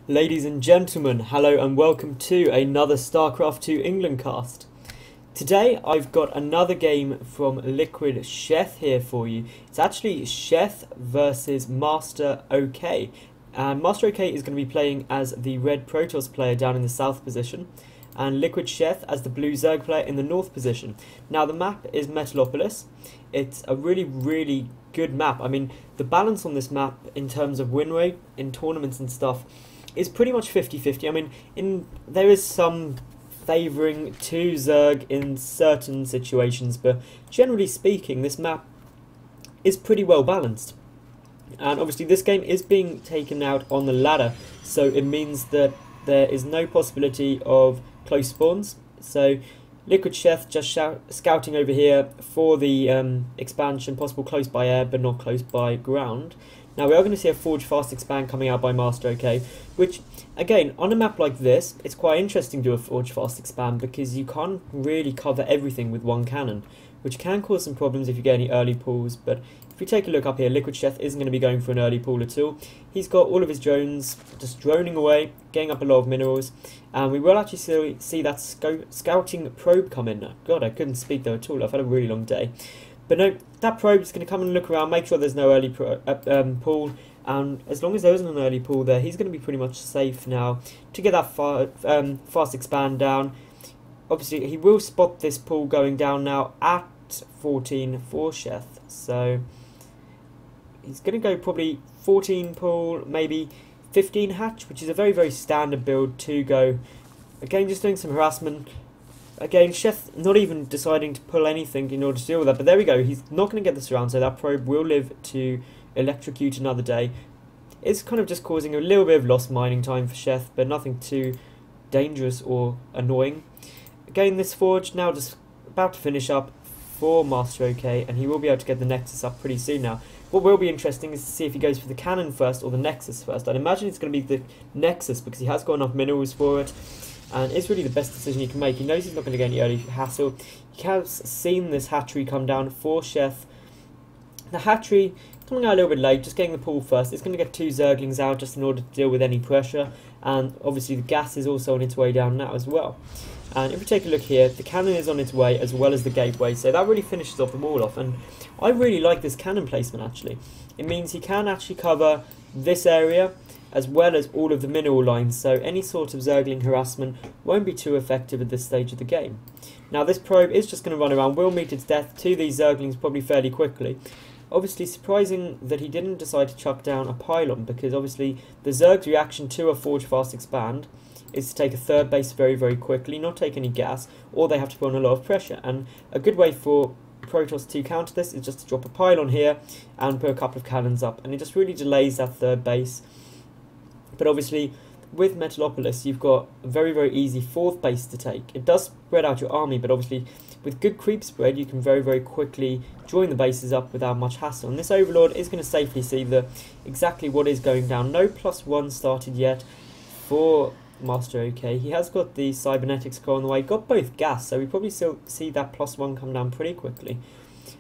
Ladies and gentlemen, hello and welcome to another Starcraft 2 England cast. Today I've got another game from LiquidSheth here for you. It's actually Sheth versus Masterok. And Masterok is going to be playing as the red Protoss player down in the south position, and LiquidSheth as the blue Zerg player in the north position. Now the map is Metalopolis. It's a really good map. I mean, the balance on this map in terms of win rate in tournaments and stuff is pretty much 50-50. I mean, there is some favouring to Zerg in certain situations, but generally speaking, this map is pretty well balanced. And obviously this game is being taken out on the ladder, so it means that there is no possibility of close spawns. So LiquidSheth just scouting over here for the expansion, possible close by air but not close by ground. Now we are going to see a Forge Fast expand coming out by Masterok, which again on a map like this it's quite interesting to do a Forge Fast expand because you can't really cover everything with one cannon, which can cause some problems if you get any early pulls. But if we take a look up here, LiquidSheth isn't going to be going for an early pull at all. He's got all of his drones just droning away, getting up a lot of minerals, and we will actually see that scouting probe come in. God, I couldn't speak there at all. I've had a really long day. But no, that probe is going to come and look around, make sure there's no early pull, and as long as there isn't an early pull there, he's going to be pretty much safe now to get that fast expand down. Obviously, he will spot this pull going down now at 14 for Sheth, so he's going to go probably 14 pull, maybe 15 hatch, which is a very standard build to go. Again, just doing some harassment. Again, Sheth not even deciding to pull anything in order to deal with that, but there we go, he's not going to get this around, so that probe will live to electrocute another day. It's kind of just causing a little bit of lost mining time for Sheth, but nothing too dangerous or annoying. Again, this Forge now just about to finish up for Masterok, and he will be able to get the Nexus up pretty soon now. What will be interesting is to see if he goes for the cannon first or the Nexus first. I'd imagine it's going to be the Nexus because he has got enough minerals for it, and it's really the best decision he can make. He knows he's not going to get any early hassle. He has seen this hatchery come down for Sheth. The hatchery coming out a little bit late, just getting the pull first. It's going to get 2 Zerglings out just in order to deal with any pressure, and obviously the gas is also on its way down now as well. And if we take a look here, the cannon is on its way as well as the gateway, so that really finishes off the wall off, and I really like this cannon placement actually. It means he can actually cover this area as well as all of the mineral lines, so any sort of Zergling harassment won't be too effective at this stage of the game. Now this probe is just going to run around, will meet its death to these Zerglings probably fairly quickly. Obviously surprising that he didn't decide to chuck down a pylon, because obviously the Zerg's reaction to a Forge Fast expand is to take a third base very quickly, not take any gas, or they have to put on a lot of pressure. And a good way for Protoss to counter this is just to drop a pylon here and put a couple of cannons up, and it just really delays that third base. But obviously with Metalopolis you've got a very easy fourth base to take. It does spread out your army, but obviously with good creep spread you can very quickly join the bases up without much hassle. And this Overlord is going to safely see exactly what is going down. No +1 started yet for Masterok. He has got the cybernetics core on the way, got both gas, so we probably still see that +1 come down pretty quickly.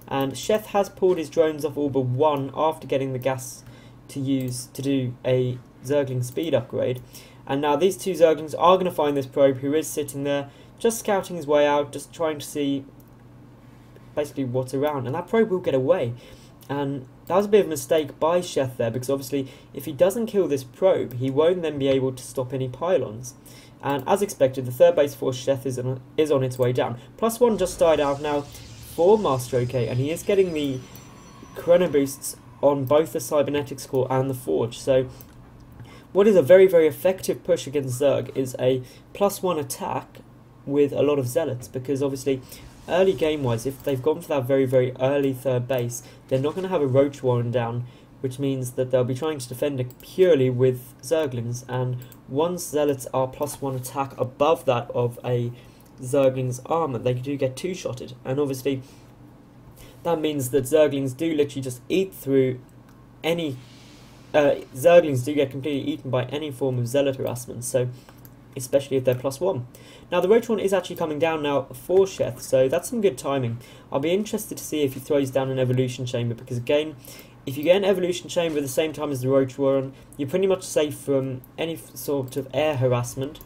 And Sheth has pulled his drones off all but one after getting the gas to use to do a Zergling speed upgrade. And now these 2 Zerglings are going to find this probe, who is sitting there just scouting his way out, just trying to see basically what's around, and that probe will get away. And that was a bit of a mistake by Sheth there, because obviously if he doesn't kill this probe he won't then be able to stop any pylons. And as expected, the third base for Sheth is on its way down. +1 just died out now for Masterok, and he is getting the chrono boosts on both the cybernetics core and the Forge. So what is a very effective push against Zerg is a +1 attack with a lot of zealots, because obviously early game wise, if they've gone for that very early third base, they're not going to have a Roach Warren down, which means that they'll be trying to defend it purely with Zerglings. And once zealots are +1 attack above that of a Zergling's armor, they do get 2-shotted, and obviously that means that Zerglings do literally just eat through any Zerglings do get completely eaten by any form of zealot harassment, so especially if they're +1. Now the Roach Warren is actually coming down now for Sheth, so that's some good timing. I'll be interested to see if he throws down an evolution chamber, because again if you get an evolution chamber at the same time as the Roach Warren, you're pretty much safe from any sort of air harassment.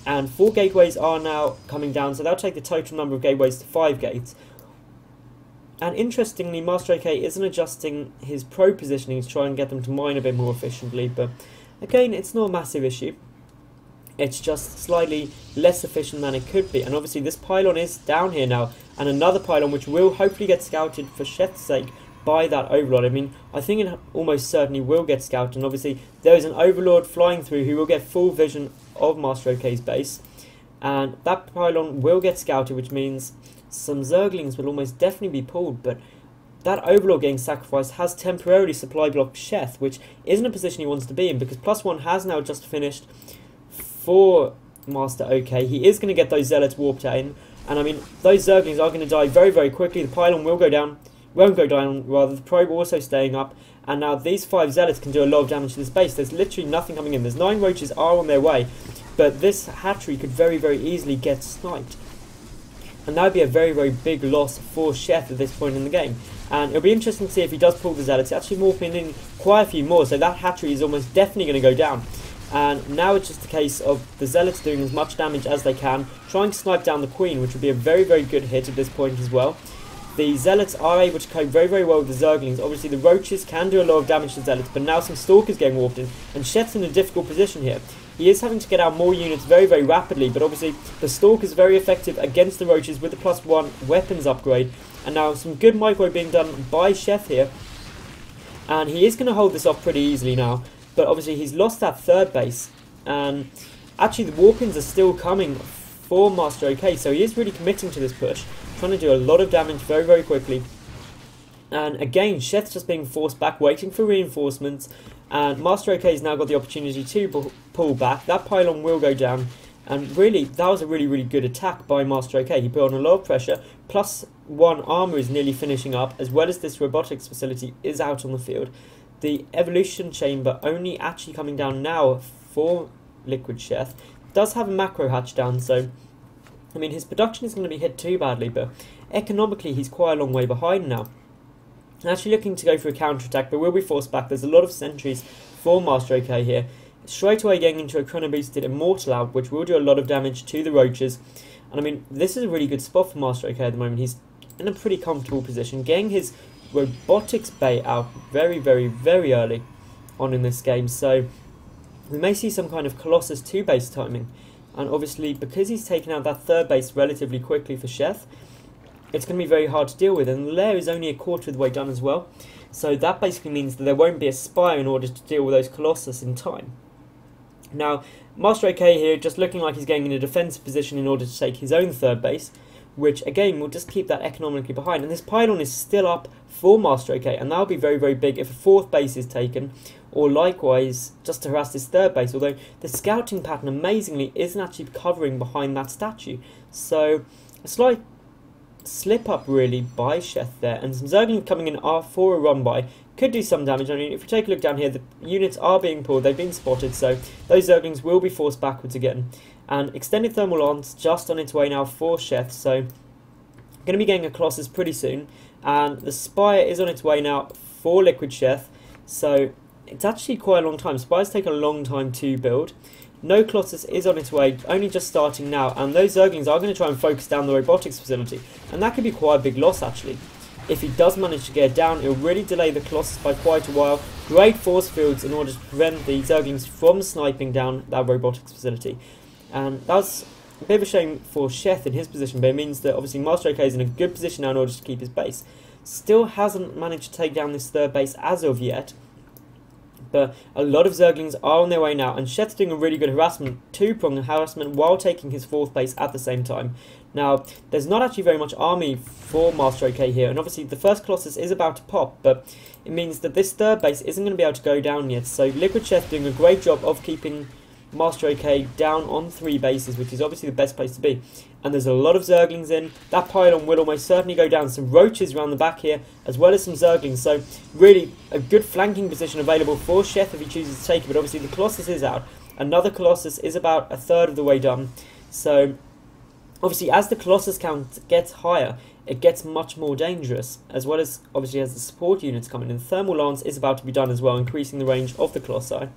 And 4 gateways are now coming down, so that'll take the total number of gateways to 5 gates. And interestingly, Masterok isn't adjusting his pro positioning to try and get them to mine a bit more efficiently, but again, it's not a massive issue. It's just slightly less efficient than it could be. And obviously this pylon is down here now, and another pylon which will hopefully get scouted for Sheth's sake by that Overlord. I mean, I think it almost certainly will get scouted, and obviously there is an Overlord flying through who will get full vision of Masterok's base, and that pylon will get scouted, which means some Zerglings will almost definitely be pulled, but that Overlord getting sacrificed has temporarily supply blocked Sheth, which isn't a position he wants to be in, because +1 has now just finished for Masterok. He is going to get those Zealots warped in, and I mean, those Zerglings are going to die very, very quickly. The pylon will go down, won't go down, rather, the probe also staying up, and now these 5 Zealots can do a lot of damage to this base. There's literally nothing coming in. There's 9 Roaches are on their way, but this hatchery could very, very easily get sniped. And that would be a very, very big loss for Sheth at this point in the game. And it'll be interesting to see if he does pull the Zealots. Actually morphing in quite a few more, so that hatchery is almost definitely going to go down. And now it's just a case of the Zealots doing as much damage as they can, trying to snipe down the Queen, which would be a very, very good hit at this point as well. The Zealots are able to cope very, very well with the Zerglings. Obviously the Roaches can do a lot of damage to Zealots, but now some Stalkers getting warped in, and Sheth's in a difficult position here. He is having to get out more units very, very rapidly, but obviously the Stalk is very effective against the Roaches with the +1 weapons upgrade. And now some good micro being done by Sheth here. And he is going to hold this off pretty easily now, but obviously he's lost that 3rd base. And actually the Warpins are still coming for Masterok, so he is really committing to this push, trying to do a lot of damage very, very quickly. And again, Sheth's just being forced back, waiting for reinforcements. And Masterok has now got the opportunity to pull back. That pylon will go down. And really, that was a really, really good attack by Masterok. He put on a lot of pressure. +1 armor is nearly finishing up, as well as this robotics facility is out on the field. The evolution chamber only actually coming down now for LiquidSheth. Does have a macro hatch down, so I mean his production isn't going to be hit too badly, but economically he's quite a long way behind now. Actually looking to go for a counter-attack, but will be forced back. There's a lot of sentries for Masterok here. Straight away getting into a chrono-boosted Immortal out, which will do a lot of damage to the Roaches. And I mean, this is a really good spot for Masterok at the moment. He's in a pretty comfortable position, getting his robotics bait out very, very, very early on in this game. So we may see some kind of Colossus 2 base timing. And obviously, because he's taken out that 3rd base relatively quickly for Sheth, it's going to be very hard to deal with, and the lair is only a quarter of the way done as well, so that basically means that there won't be a spire in order to deal with those Colossus in time. Now, Masterok here just looking like he's getting in a defensive position in order to take his own 3rd base, which again will just keep that economically behind, and this pylon is still up for Masterok, and that'll be very, very big if a 4th base is taken, or likewise just to harass this 3rd base, although the scouting pattern amazingly isn't actually covering behind that statue, so a slight slip up really by Sheth there, and some Zerglings coming in are for a run by, could do some damage. I mean, if we take a look down here, the units are being pulled, they've been spotted, so those Zerglings will be forced backwards again. And extended thermal lance just on its way now for Sheth, so going to be getting a Colossus pretty soon, and the Spire is on its way now for LiquidSheth, so it's actually quite a long time. Spires take a long time to build. No Colossus is on its way, only just starting now, and those Zerglings are going to try and focus down the robotics facility, and that could be quite a big loss actually. If he does manage to get it down, it will really delay the Colossus by quite a while. Great force fields in order to prevent the Zerglings from sniping down that robotics facility. And that's a bit of a shame for Sheth in his position, but it means that obviously Masterok is in a good position now in order to keep his base. Still hasn't managed to take down this 3rd base as of yet, but a lot of Zerglings are on their way now, and Sheth's doing a really good harassment, 2-pronged harassment, while taking his 4th base at the same time. Now, there's not actually very much army for Masterok here, and obviously the first Colossus is about to pop, but it means that this 3rd base isn't going to be able to go down yet, so LiquidSheth doing a great job of keeping Masterok down on 3 bases, which is obviously the best place to be. And there's a lot of Zerglings in. That pylon will almost certainly go down. Some Roaches around the back here, as well as some Zerglings. So really a good flanking position available for Sheth if he chooses to take it. But obviously the Colossus is out. Another Colossus is about a 3rd of the way done. So obviously as the Colossus count gets higher, it gets much more dangerous, as well as obviously as the support units come in. And the Thermal Lance is about to be done as well, increasing the range of the Colossi.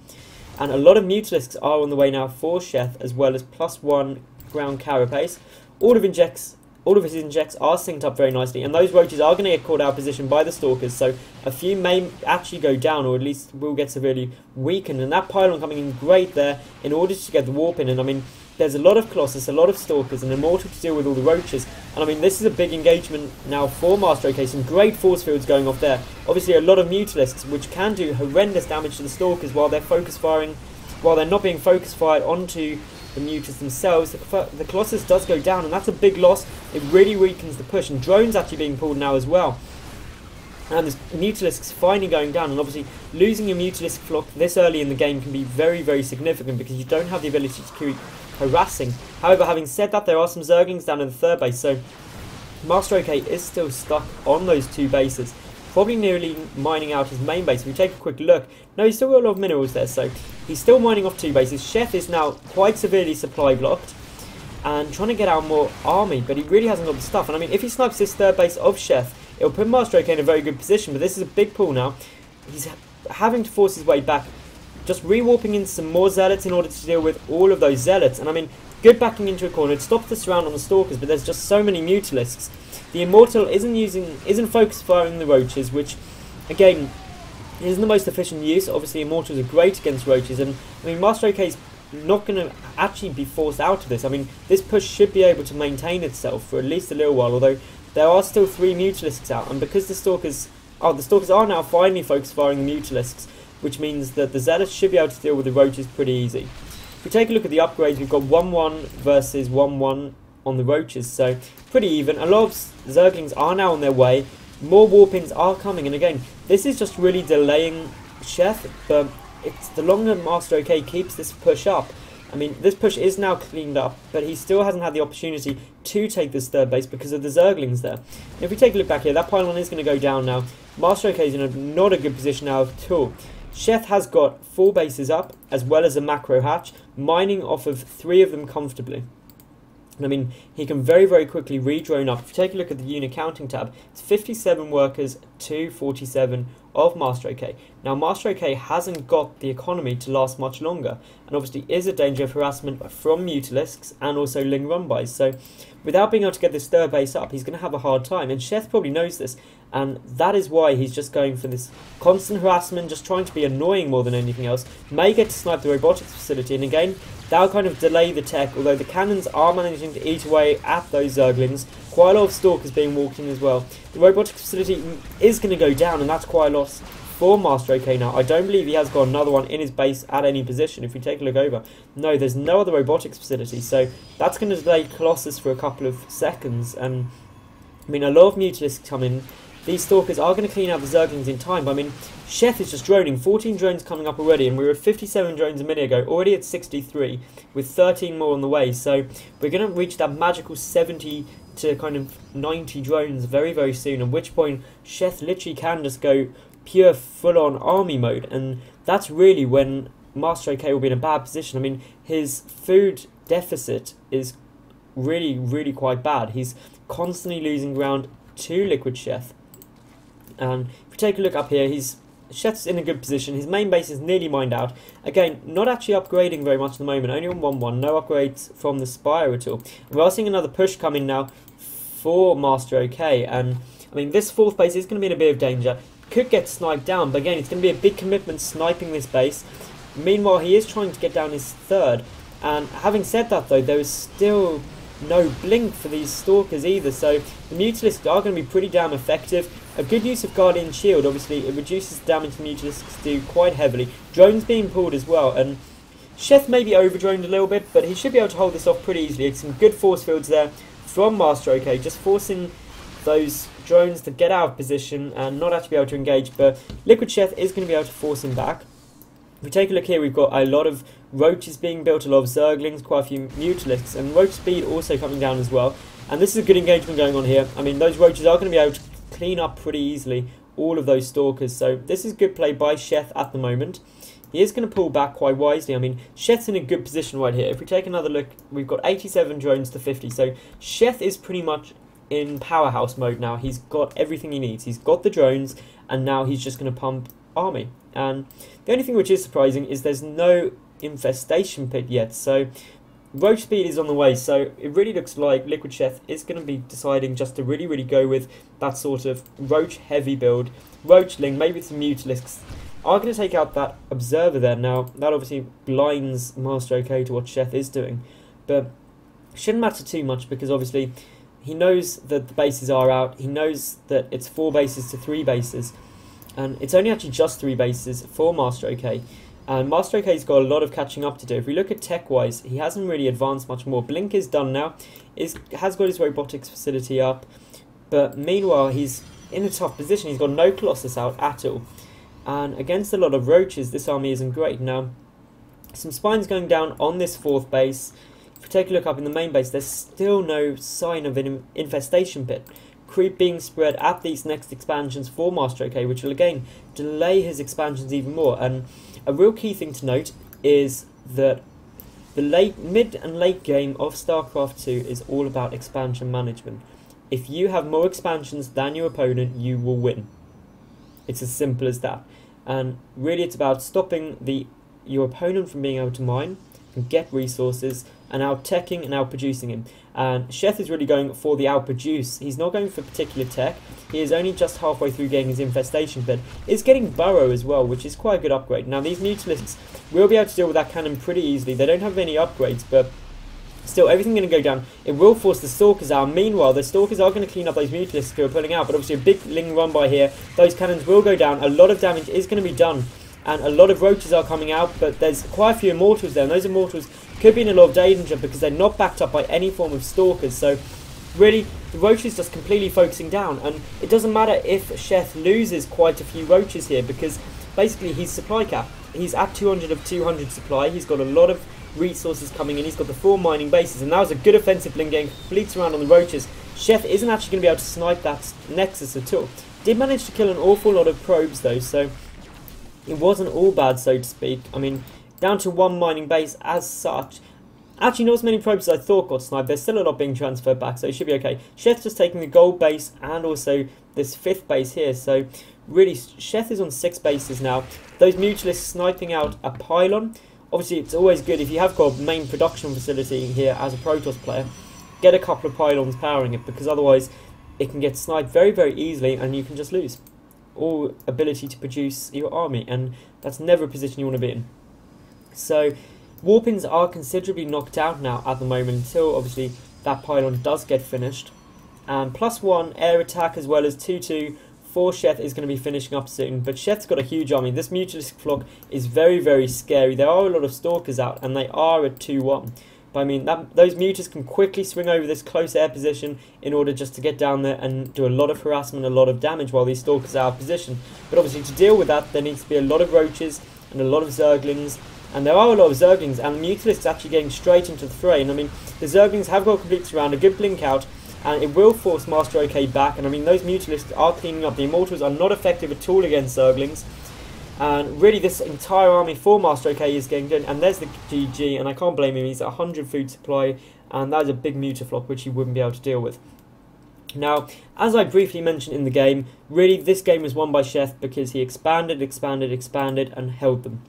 And a lot of Mutalisks are on the way now for Sheth, as well as +1 ground carapace. All of his injects are synced up very nicely, and those roaches are going to get caught out of position by the Stalkers, so a few may actually go down, or at least will get severely weakened. And that pylon coming in great there in order to get the warp in. And I mean, there's a lot of Colossus, a lot of Stalkers, and Immortal to deal with all the roaches. And I mean, this is a big engagement now for Masterok. Some great force fields going off there. Obviously, a lot of Mutalisks, which can do horrendous damage to the Stalkers while they're not being focus fired onto the Mutas themselves. The Colossus does go down, and that's a big loss. It really weakens the push, and drones actually being pulled now as well. And there's Mutalisks finally going down, and obviously losing your Mutalisk flock this early in the game can be very, very significant because you don't have the ability to keep harassing. However, having said that, there are some Zerglings down in the third base, so Masterok is still stuck on those two bases, probably nearly mining out his main base. If we take a quick look, no, he's still got a lot of minerals there, so he's still mining off two bases. Sheth is now quite severely supply blocked and trying to get out more army, but he really hasn't got the stuff. And I mean, if he snipes this third base of Sheth, it'll put Masterok in a very good position, but this is a big pull now. He's having to force his way back, just rewarping in some more Zealots in order to deal with all of those Zealots. And I mean, good backing into a corner, it stops the surround on the Stalkers, but there's just so many Mutalisks. The Immortal isn't focus firing the roaches, which again isn't the most efficient use. Obviously, Immortals are great against roaches, and I mean, Masterok is not going to actually be forced out of this. I mean, this push should be able to maintain itself for at least a little while, although there are still 3 Mutalisks out, and because the Stalkers are now finally focus firing the Mutalisks, which means that the Zealots should be able to deal with the roaches pretty easy. If we take a look at the upgrades, we've got 1-1 versus 1-1 on the roaches, so pretty even. A lot of Zerglings are now on their way, more warp-ins are coming, and again, this is just really delaying Sheth, but it's the longer Masterok keeps this push up. I mean, this push is now cleaned up, but he still hasn't had the opportunity to take this third base because of the Zerglings there. And if we take a look back here, that pylon is going to go down now. Masterok is in not a good position now at all. Sheth has got 4 bases up, as well as a macro hatch, mining off of 3 of them comfortably. And I mean, he can very, very quickly re-drone up. If you take a look at the unit counting tab, it's 57 workers to 47 of Masterok. Now, Masterok hasn't got the economy to last much longer, and obviously is a danger of harassment from Mutalisks and also Ling Rumbais. So, without being able to get this third base up, he's going to have a hard time, and Sheth probably knows this, and that is why he's just going for this constant harassment, just trying to be annoying more than anything else. May get to snipe the robotics facility, and again, that'll kind of delay the tech, although the cannons are managing to eat away at those Zerglings. Quite a lot of Stalkers being walked in as well. The robotics facility is going to go down, and that's quite a loss for Masterok now. I don't believe he has got another one in his base at any position. If we take a look over, no, there's no other robotics facility, so that's going to delay Colossus for a couple of seconds. And I mean, a lot of Mutalisks come in. These Stalkers are going to clean out the Zerglings in time, but I mean, Sheth is just droning. 14 drones coming up already, and we were at 57 drones a minute ago, already at 63, with 13 more on the way. So we're going to reach that magical 70 to kind of 90 drones very, very soon, at which point Sheth literally can just go pure full-on army mode, and that's really when Masterok will be in a bad position. I mean, his food deficit is really, really quite bad. He's constantly losing ground to LiquidSheth. And if we take a look up here, Sheth's in a good position. His main base is nearly mined out. Again, not actually upgrading very much at the moment, only on 1-1, no upgrades from the Spire at all. And we are seeing another push coming now for Masterok, and I mean, this 4th base is going to be in a bit of danger. Could get sniped down, but again, it's going to be a big commitment sniping this base. Meanwhile, he is trying to get down his 3rd, and having said that though, there is still no blink for these Stalkers either, so the Mutalisks are going to be pretty damn effective. A good use of Guardian Shield, obviously, it reduces the damage the Mutalisks do quite heavily. Drones being pulled as well, and Sheth may be over-droned a little bit, but he should be able to hold this off pretty easily. It's some good force fields there from Masterok, just forcing those drones to get out of position and not actually be able to engage, but LiquidSheth is going to be able to force him back. If we take a look here, we've got a lot of roaches being built, a lot of Zerglings, quite a few Mutalisks, and roach speed also coming down as well. And this is a good engagement going on here. I mean, those roaches are going to be able to clean up pretty easily all of those Stalkers, so this is good play by Sheth at the moment. He is going to pull back quite wisely. I mean, Sheth's in a good position right here. If we take another look, we've got 87 drones to 50, so Sheth is pretty much in powerhouse mode now. He's got everything he needs. He's got the drones, and now he's just going to pump army. And the only thing which is surprising is there's no infestation pit yet, so roach speed is on the way. So it really looks like LiquidSheth is going to be deciding just to really go with that sort of roach heavy build. Roachling, maybe with some Mutalisks, are going to take out that observer there. Now that obviously blinds Masterok to what Sheth is doing, but shouldn't matter too much, because obviously he knows that the bases are out. He knows that it's 4 bases to 3 bases, and it's only actually just 3 bases for Masterok. And Masterok's got a lot of catching up to do. If we look at tech-wise, he hasn't really advanced much more. Blink is done now, has got his robotics facility up, but meanwhile he's in a tough position. He's got no Colossus out at all, and against a lot of roaches, this army isn't great. Now, some spines going down on this 4th base. If we take a look up in the main base, there's still no sign of an infestation pit. Creep being spread at these next expansions for Masterok, which will again delay his expansions even more. And a real key thing to note is that the mid and late game of Starcraft 2 is all about expansion management. If you have more expansions than your opponent, you will win. It's as simple as that. And really it's about stopping your opponent from being able to mine and get resources, and out-teching and out-producing him. And Sheth is really going for the out-produce. He's not going for particular tech. He is only just halfway through getting his infestation pit. He's getting burrow as well, which is quite a good upgrade. Now these Mutalisks will be able to deal with that cannon pretty easily. They don't have any upgrades, but still, everything going to go down. It will force the Stalkers out. Meanwhile, the Stalkers are going to clean up those Mutalisks who are pulling out, but obviously a big Ling run by here. Those cannons will go down. A lot of damage is going to be done, and a lot of roaches are coming out, but there's quite a few immortals there, and those immortals could be in a lot of danger because they're not backed up by any form of Stalkers. So really, the roach is just completely focusing down, and it doesn't matter if Sheth loses quite a few roaches here, because basically he's supply cap. He's at 200 of 200 supply. He's got a lot of resources coming in. He's got the 4 mining bases, and that was a good offensive Bling getting complete around on the roaches. Sheth isn't actually going to be able to snipe that Nexus at all. Did manage to kill an awful lot of probes though, so it wasn't all bad, so to speak. I mean, down to 1 mining base as such. Actually, not as many probes as I thought got sniped. There's still a lot being transferred back, so it should be okay. Sheth's just taking the gold base and also this 5th base here. So really, Sheth is on 6 bases now. Those Mutalisks sniping out a pylon. Obviously, it's always good if you have got a main production facility here as a Protoss player, get a couple of pylons powering it, because otherwise it can get sniped very easily and you can just lose all ability to produce your army, and that's never a position you want to be in. So warpings are considerably knocked out now at the moment, until obviously that pylon does get finished. And +1 air attack as well as 2/2 for Sheth is going to be finishing up soon. But Sheth's got a huge army. This Mutalisk flock is very scary. There are a lot of Stalkers out, and they are at 2-1. But I mean, those Mutas can quickly swing over this close air position in order just to get down there and do a lot of harassment, a lot of damage while these Stalkers are out of position. But obviously to deal with that, there needs to be a lot of roaches and a lot of Zerglings. And there are a lot of Zerglings, and the Mutalisk's actually getting straight into the fray. And I mean, the Zerglings have got complete surround, a good blink out, and it will force Masterok back. And I mean, those Mutalisks are cleaning up. The Immortals are not effective at all against Zerglings. And really, this entire army for Masterok is getting done. And there's the GG, and I can't blame him. He's at 100 food supply, and that is a big Mutaflock, which he wouldn't be able to deal with. Now, as I briefly mentioned in the game, really this game was won by Sheth because he expanded, and held them.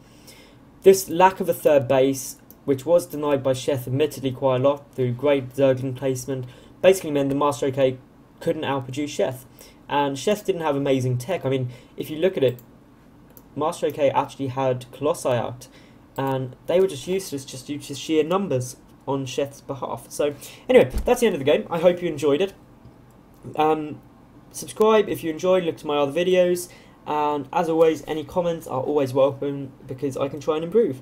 This lack of a 3rd base, which was denied by Sheth admittedly quite a lot through great Zergling placement, basically meant the Masterok couldn't outproduce Sheth. And Sheth didn't have amazing tech. I mean, if you look at it, Masterok actually had Colossi out, and they were just useless just due to sheer numbers on Sheth's behalf. So anyway, that's the end of the game. I hope you enjoyed it. Subscribe if you enjoyed, look to my other videos, and as always, any comments are always welcome because I can try and improve.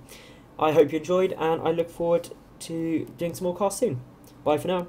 I hope you enjoyed, and I look forward to doing some more casts soon. Bye for now.